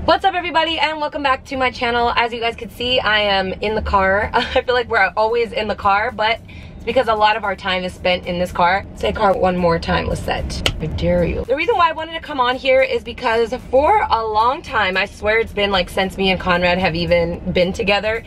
What's up everybody, and welcome back to my channel. As you guys can see, I am in the car. I feel like we're always in the car, but it's because a lot of our time is spent in this car. Say car one more time, Lisette. I dare you. The reason why I wanted to come on here is because for a long time, I swear it's been like since me and Conrad have even been together,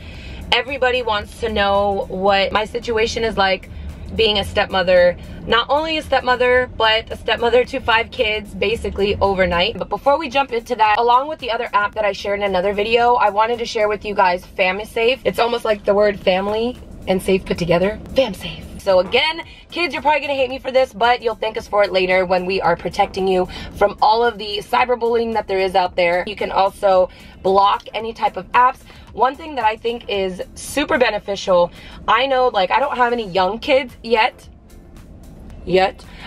everybody wants to know what my situation is like being a stepmother. Not only a stepmother, but a stepmother to 5 kids basically overnight. But before we jump into that, along with the other app that I shared in another video, I wanted to share with you guys FamiSafe. It's almost like the word family and safe put together. FamiSafe. So again, kids, you're probably gonna hate me for this, but you'll thank us for it later when we are protecting you from all of the cyberbullying that there is out there. You can also block any type of apps. One thing that I think is super beneficial, I know, like, I don't have any young kids yet,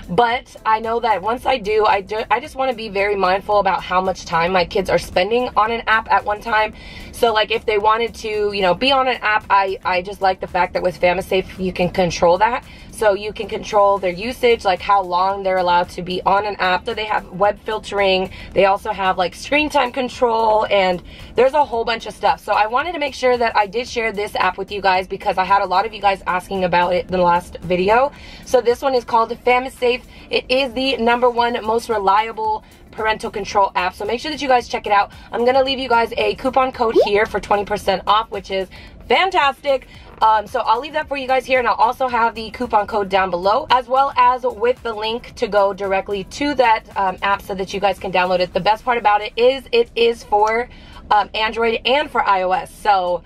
but I know that once I do, I just want to be very mindful about how much time my kids are spending on an app at one time. So like if they wanted to, you know, be on an app, I just like the fact that with FamiSafe you can control that. So you can control their usage, like how long they're allowed to be on an app. So they have web filtering, they also have like screen time control, and there's a whole bunch of stuff. So I wanted to make sure that I did share this app with you guys because I had a lot of you guys asking about it in the last video. So this one is called FamiSafe. It is the #1 most reliable parental control app, so make sure that you guys check it out. I'm gonna leave you guys a coupon code here for 20% off, which is fantastic. So I'll leave that for you guys here, and I'll also have the coupon code down below, as well as with the link to go directly to that app so that you guys can download it. The best part about it is for Android and for iOS. So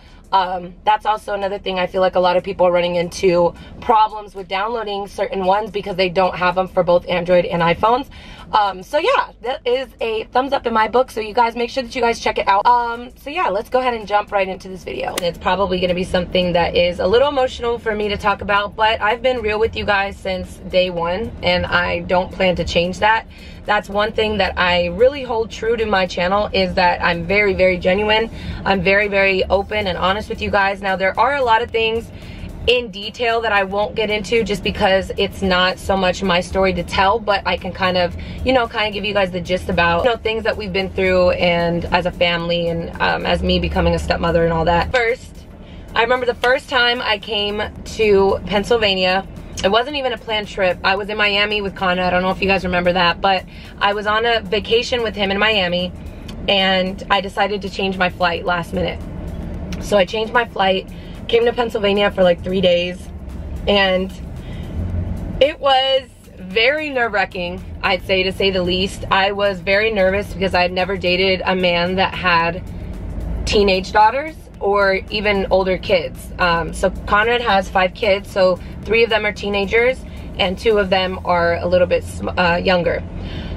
that's also another thing. I feel like a lot of people are running into problems with downloading certain ones because they don't have them for both Android and iPhones. So yeah, that is a thumbs up in my book. So you guys make sure that you guys check it out. So yeah, let's go ahead and jump right into this video. It's probably going to be something that is a little emotional for me to talk about, but I've been real with you guys since day one, and I don't plan to change that. That's one thing that I really hold true to my channel, is that I'm very, very genuine. I'm very, very open and honest with you guys. Now, there are a lot of things in detail that I won't get into just because it's not so much my story to tell, but I can kind of, you know, give you guys the gist about, you know, things that we've been through and as a family and as me becoming a stepmother and all that. First, I remember the first time I came to Pennsylvania. It wasn't even a planned trip. I was in Miami with Conrad. I don't know if you guys remember that, but I was on a vacation with him in Miami, and I decided to change my flight last minute. So I changed my flight, came to Pennsylvania for like 3 days, and it was very nerve-wracking, I'd say, to say the least. I was very nervous because I'd never dated a man that had teenage daughters or even older kids. So Conrad has 5 kids, so 3 of them are teenagers and 2 of them are a little bit younger.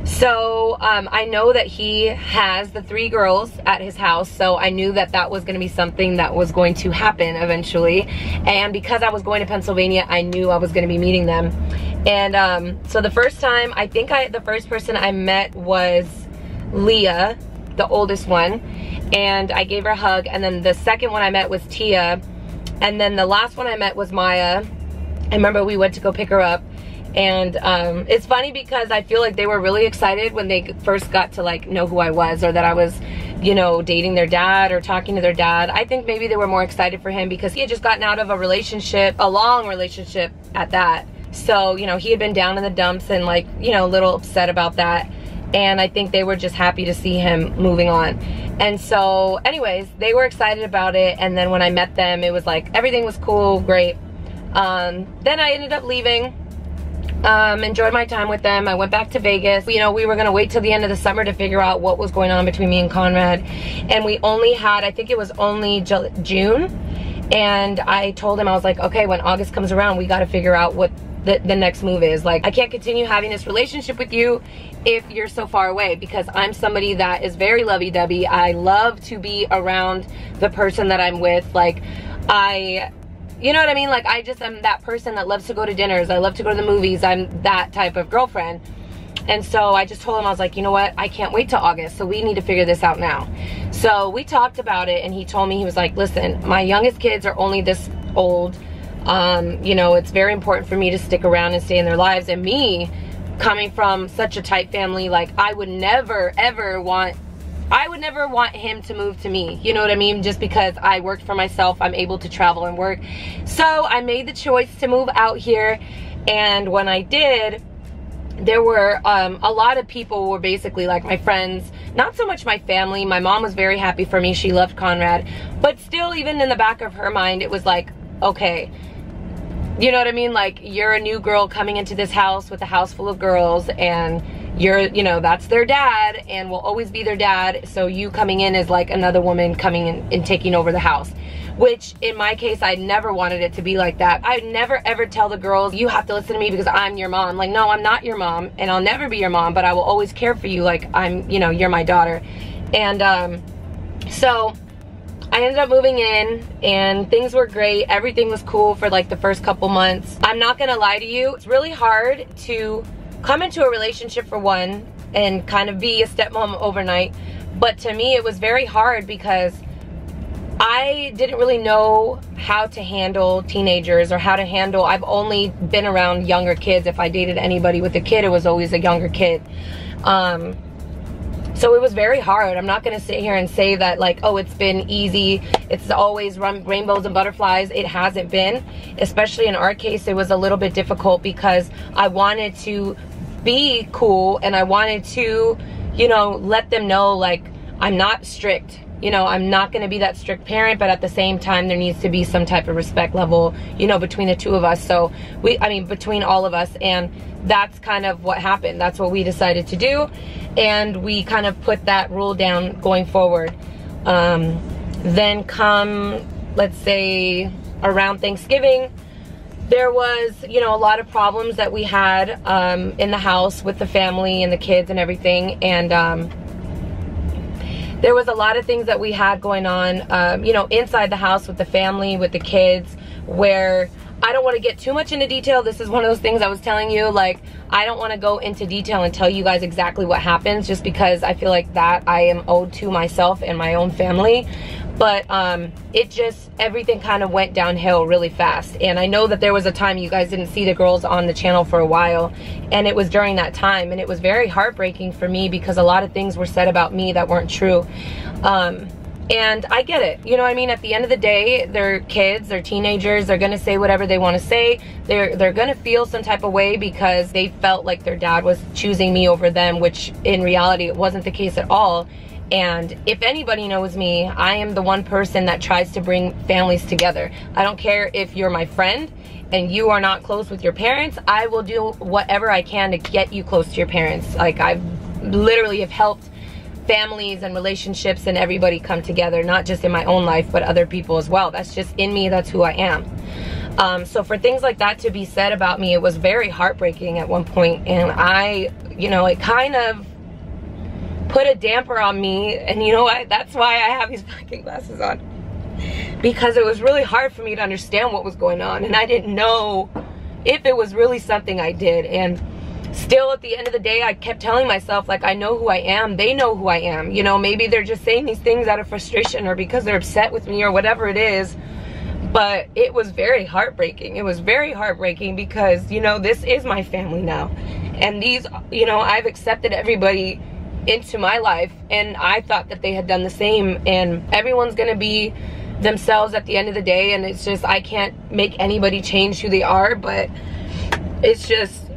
So I know that he has the 3 girls at his house, so I knew that that was going to be something that was going to happen eventually. And because I was going to Pennsylvania, I knew I was going to be meeting them. And so the first time, I think the first person I met was Leah, the oldest one, and I gave her a hug. And then the second one I met was Tia, and then the last one I met was Maya. I remember we went to go pick her up, and it's funny because I feel like they were really excited when they first got to like know who I was, or that I was, you know, dating their dad or talking to their dad. I think maybe they were more excited for him because he had just gotten out of a relationship, a long relationship at that. So, you know, he had been down in the dumps and like, you know, a little upset about that. And I think they were just happy to see him moving on. And so anyways, they were excited about it. And then when I met them, it was like everything was cool, great. Then I ended up leaving, enjoyed my time with them. I went back to Vegas. You know, we were gonna wait till the end of the summer to figure out what was going on between me and Conrad. And we only had, I think it was only June. And I told him, I was like, okay, when August comes around, we gotta figure out what the next move is. Like, I can't continue having this relationship with you if you're so far away, because I'm somebody that is very lovey-dovey. I love to be around the person that I'm with. Like, you know what I mean? Like, I just am that person that loves to go to dinners. I love to go to the movies. I'm that type of girlfriend. And so I just told him, I was like, you know what? I can't wait till August, so we need to figure this out now. So we talked about it, and he told me, he was like, listen, my youngest kids are only this old. You know, it's very important for me to stick around and stay in their lives. And me, coming from such a tight family, like, I would never ever want I would never want him to move to me, you know what I mean? Just because I worked for myself, I'm able to travel and work. So I made the choice to move out here, and when I did, there were a lot of people were basically like my friends, not so much my family. My mom was very happy for me, she loved Conrad, but still, even in the back of her mind, it was like, okay, you know what I mean? Like, you're a new girl coming into this house with a house full of girls, and you're, you know, that's their dad and will always be their dad. So you coming in is like another woman coming in and taking over the house. Which in my case, I never wanted it to be like that. I never ever tell the girls, you have to listen to me because I'm your mom. Like, no, I'm not your mom, and I'll never be your mom, but I will always care for you like I'm, you know, you're my daughter. And so I ended up moving in, and things were great. Everything was cool for like the first couple months. I'm not gonna lie to you, it's really hard to come into a relationship, for one, and kind of be a stepmom overnight. But to me, it was very hard because I didn't really know how to handle teenagers or how to handle, I've only been around younger kids. If I dated anybody with a kid, it was always a younger kid. So it was very hard. I'm not gonna sit here and say that like, oh, it's been easy, it's always run rainbows and butterflies. It hasn't been. Especially in our case, it was a little bit difficult because I wanted to be cool, and I wanted to, you know, let them know like I'm not strict. You know, I'm not gonna be that strict parent, but at the same time, there needs to be some type of respect level, you know, between the two of us. So I mean, between all of us, and that's kind of what happened. That's what we decided to do, and we kind of put that rule down going forward. Then come, let's say, around Thanksgiving, there was, you know, a lot of problems that we had in the house with the family and the kids and everything, and there was a lot of things that we had going on, you know, inside the house with the family, with the kids, where I don't want to get too much into detail. This is one of those things I was telling you, like, I don't want to go into detail and tell you guys exactly what happens, just because I feel like that I am owed to myself and my own family. But it just, everything kind of went downhill really fast. And I know that there was a time you guys didn't see the girls on the channel for a while, and it was during that time, and it was very heartbreaking for me because a lot of things were said about me that weren't true. And I get it, you know what I mean? At the end of the day, they're kids, they're teenagers, they're gonna say whatever they want to say. They're gonna feel some type of way because they felt like their dad was choosing me over them, which in reality it wasn't the case at all. And if anybody knows me, I am the one person that tries to bring families together. I don't care if you're my friend and you are not close with your parents, I will do whatever I can to get you close to your parents. Like, I've literally have helped families and relationships and everybody come together, not just in my own life, but other people as well. That's just in me, that's who I am. So for things like that to be said about me, it was very heartbreaking at one point, and I, you know, it kind of put a damper on me. And you know what, that's why I have these fucking glasses on, because it was really hard for me to understand what was going on, and I didn't know if it was really something I did. And still, at the end of the day, I kept telling myself, like, I know who I am, they know who I am, you know, maybe they're just saying these things out of frustration or because they're upset with me or whatever it is. But it was very heartbreaking. It was very heartbreaking because, you know, this is my family now, and these, you know, I've accepted everybody into my life, and I thought that they had done the same, and everyone's gonna be themselves at the end of the day, and it's just, I can't make anybody change who they are. But it's just,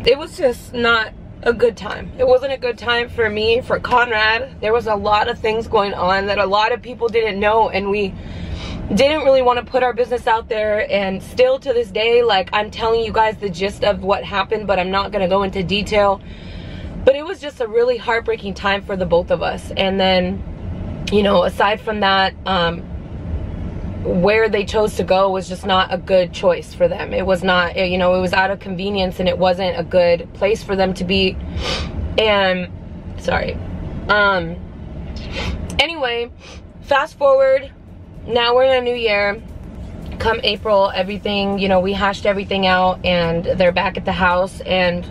it was just not a good time. It wasn't a good time for me, for Conrad. There was a lot of things going on that a lot of people didn't know, and we didn't really want to put our business out there. And still to this day, like, I'm telling you guys the gist of what happened, but I'm not going to go into detail. But it was just a really heartbreaking time for the both of us. And then, you know, aside from that, where they chose to go was just not a good choice for them. It was not, you know, it was out of convenience, and it wasn't a good place for them to be. And sorry. Anyway, fast forward, now we're in a new year. Come April, everything, you know, we hashed everything out, and they're back at the house, and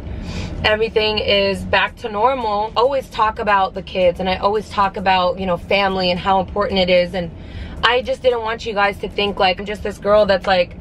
everything is back to normal. Always talk about the kids, and I always talk about, you know, family and how important it is. And I just didn't want you guys to think like I'm just this girl that's like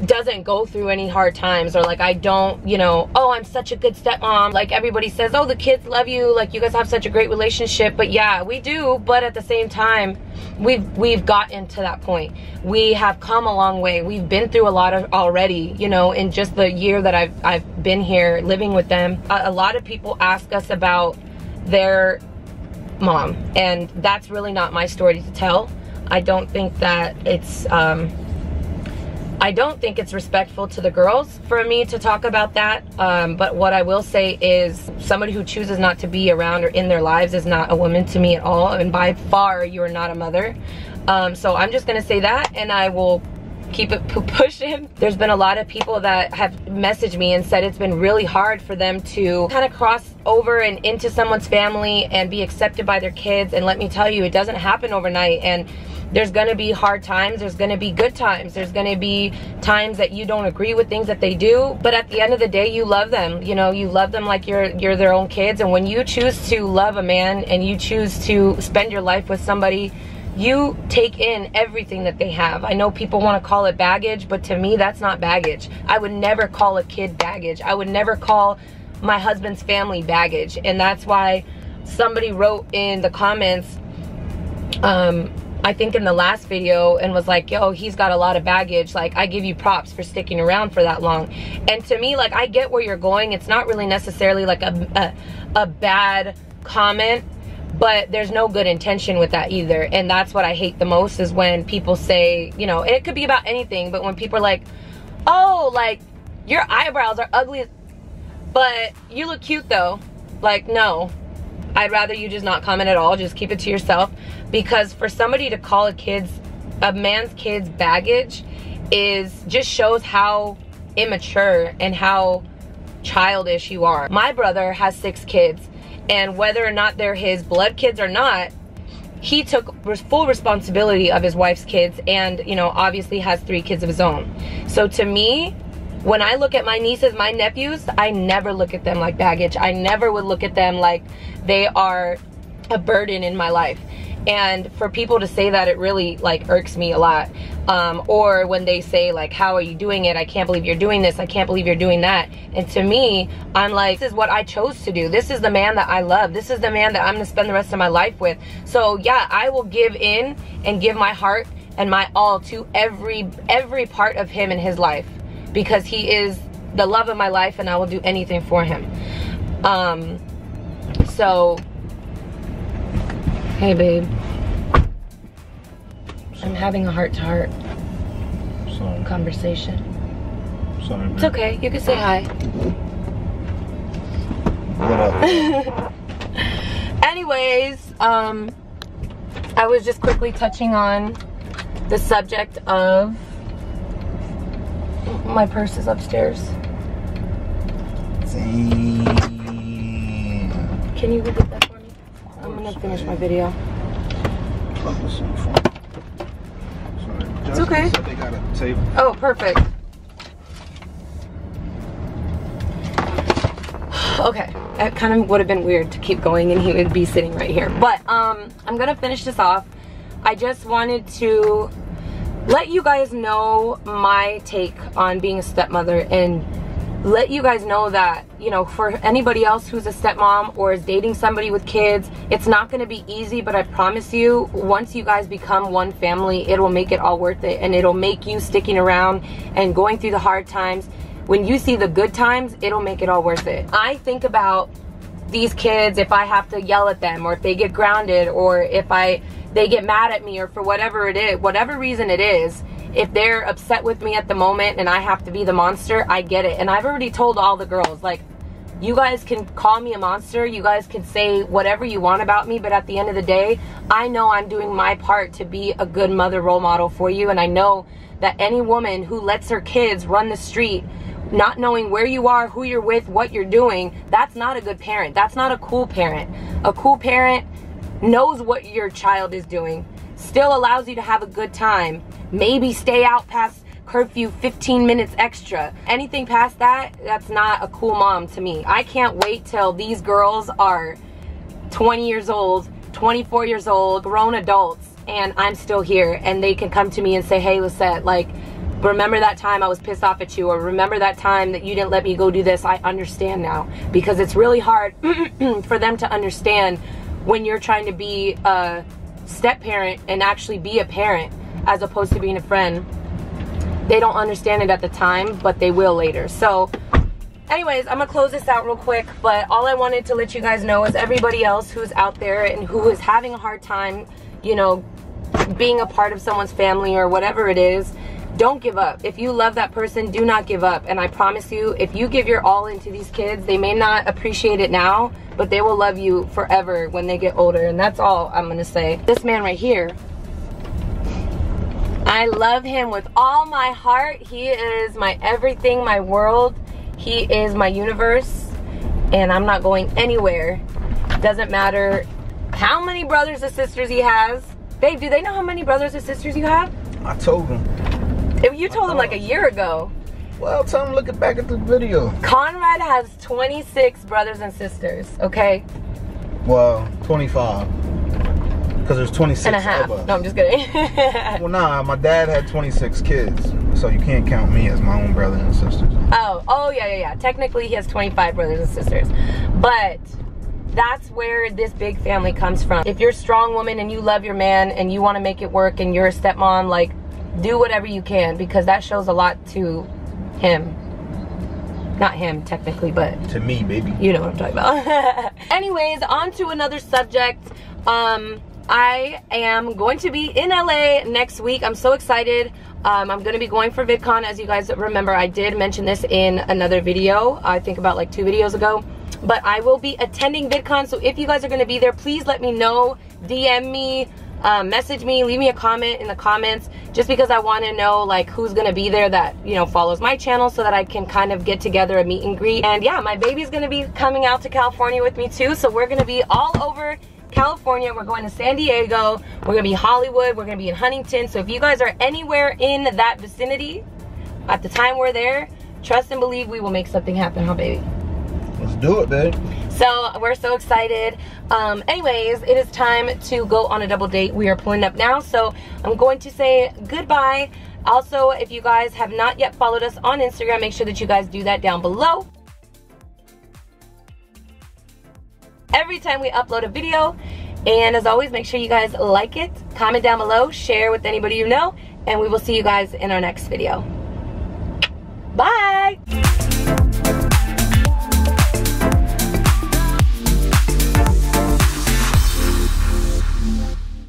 doesn't go through any hard times, or like I don't, you know, oh, I'm such a good stepmom. Like everybody says, oh, the kids love you, like you guys have such a great relationship. But yeah, we do, but at the same time, we've gotten to that point. We have come a long way. We've been through a lot of already, you know, in just the year that I've been here living with them. A lot of people ask us about their mom, and that's really not my story to tell. I don't think that it's I don't think it's respectful to the girls for me to talk about that. But what I will say is somebody who chooses not to be around or in their lives is not a woman to me at all. And by far, you are not a mother. So I'm just going to say that, and I will keep it pushing. There's been a lot of people that have messaged me and said it's been really hard for them to kind of cross over and into someone's family and be accepted by their kids. And let me tell you, it doesn't happen overnight. And there's gonna be hard times, there's gonna be good times, there's gonna be times that you don't agree with things that they do, but at the end of the day, you love them. You know, you love them like you're their own kids. And when you choose to love a man and you choose to spend your life with somebody, you take in everything that they have. I know people want to call it baggage, but to me, that's not baggage. I would never call a kid baggage. I would never call my husband's family baggage. And that's why somebody wrote in the comments, I think in the last video, and was like, yo, he's got a lot of baggage. Like, I give you props for sticking around for that long. And to me, like, I get where you're going. It's not really necessarily like a bad comment, but there's no good intention with that either. And that's what I hate the most, is when people say, you know, and it could be about anything, but when people are like, oh, like, your eyebrows are ugly, but you look cute though. Like, no, I'd rather you just not comment at all. Just keep it to yourself. Because for somebody to call a man's kid's baggage just shows how immature and how childish you are. My brother has 6 kids, and whether or not they're his blood kids or not, he took full responsibility of his wife's kids, and, you know, obviously has 3 kids of his own. So to me, when I look at my nieces, my nephews, I never look at them like baggage. I never would look at them like they are a burden in my life. And for people to say that, it really like irks me a lot. Or when they say like, how are you doing it? I can't believe you're doing this. I can't believe you're doing that. And to me, I'm like, this is what I chose to do. This is the man that I love. This is the man that I'm gonna spend the rest of my life with. So yeah, I will give in and give my heart and my all to every part of him in his life, because he is the love of my life, and I will do anything for him. So, hey babe. I'm having a heart-to-heart conversation. Sorry, babe. It's okay, you can say hi. What up? Anyways, I was just quickly touching on the subject of, my purse is upstairs. Damn. Can you go get that for me? I'm gonna finish my video. It's okay. Said they got a table. Oh, perfect. Okay, it kind of would have been weird to keep going and he would be sitting right here. But I'm gonna finish this off. I just wanted to let you guys know my take on being a stepmother, and let you guys know that, you know, for anybody else who's a stepmom or is dating somebody with kids, it's not going to be easy, but I promise you, once you guys become one family, it will make it all worth it, and it'll make you sticking around and going through the hard times. When you see the good times, it'll make it all worth it. I think about these kids, if I have to yell at them, or if they get grounded, or if they get mad at me, or for whatever it is, whatever reason it is, if they're upset with me at the moment and I have to be the monster, I get it. And I've already told all the girls, like, you guys can call me a monster, you guys can say whatever you want about me, but at the end of the day, I know I'm doing my part to be a good mother role model for you. And I know that any woman who lets her kids run the street, not knowing where you are, who you're with, what you're doing, that's not a good parent. That's not a cool parent. A cool parent knows what your child is doing, still allows you to have a good time, maybe stay out past curfew 15 minutes extra. Anything past that, that's not a cool mom to me. I can't wait till these girls are 20 years old, 24 years old, grown adults, and I'm still here, and they can come to me and say, hey, Lisette, like, remember that time I was pissed off at you, or remember that time that you didn't let me go do this. I understand now. Because it's really hard for them to understand when you're trying to be a step-parent and actually be a parent as opposed to being a friend. They don't understand it at the time, but they will later. So anyways, I'm gonna close this out real quick, but all I wanted to let you guys know is everybody else who's out there and who is having a hard time, you know, being a part of someone's family or whatever it is, don't give up. If you love that person, do not give up. And I promise you, if you give your all into these kids, they may not appreciate it now, but they will love you forever when they get older. And that's all I'm gonna say. This man right here, I love him with all my heart. He is my everything, my world. He is my universe, and I'm not going anywhere. Doesn't matter how many brothers or sisters he has. Babe, do they know how many brothers or sisters you have? I told him. You told them like a year ago. Well, tell him looking back at the video. Conrad has 26 brothers and sisters, okay? Well, 25. Because there's 26 and a half. of us. No, I'm just kidding. Well, nah, my dad had 26 kids, so you can't count me as my own brother and sisters. Oh, yeah. Technically, he has 25 brothers and sisters. But that's where this big family comes from. If you're a strong woman and you love your man and you want to make it work and you're a stepmom, like, do whatever you can, because that shows a lot to him. Not him, technically, but to me, baby. You know what I'm talking about. Anyways, on to another subject. I am going to be in LA next week. I'm so excited. I'm going to be going for VidCon. As you guys remember, I did mention this in another video, I think about like 2 videos ago. But I will be attending VidCon, so if you guys are going to be there, please let me know. DM me, message me, leave me a comment in the comments, just because I want to know like who's going to be there that, you know, follows my channel, so that I can kind of get together a meet and greet. And yeah, my baby's going to be coming out to California with me too, so we're going to be all over California. We're going to San Diego, we're going to be Hollywood, we're going to be in Huntington. So if you guys are anywhere in that vicinity at the time we're there, trust and believe we will make something happen, huh baby? Let's do it, babe. So we're so excited. Anyways, it is time to go on a double date. We are pulling up now, so I'm going to say goodbye. Also, if you guys have not yet followed us on Instagram, make sure that you guys do that down below. Every time we upload a video. And as always, make sure you guys like it, comment down below, share with anybody you know, and we will see you guys in our next video. Bye!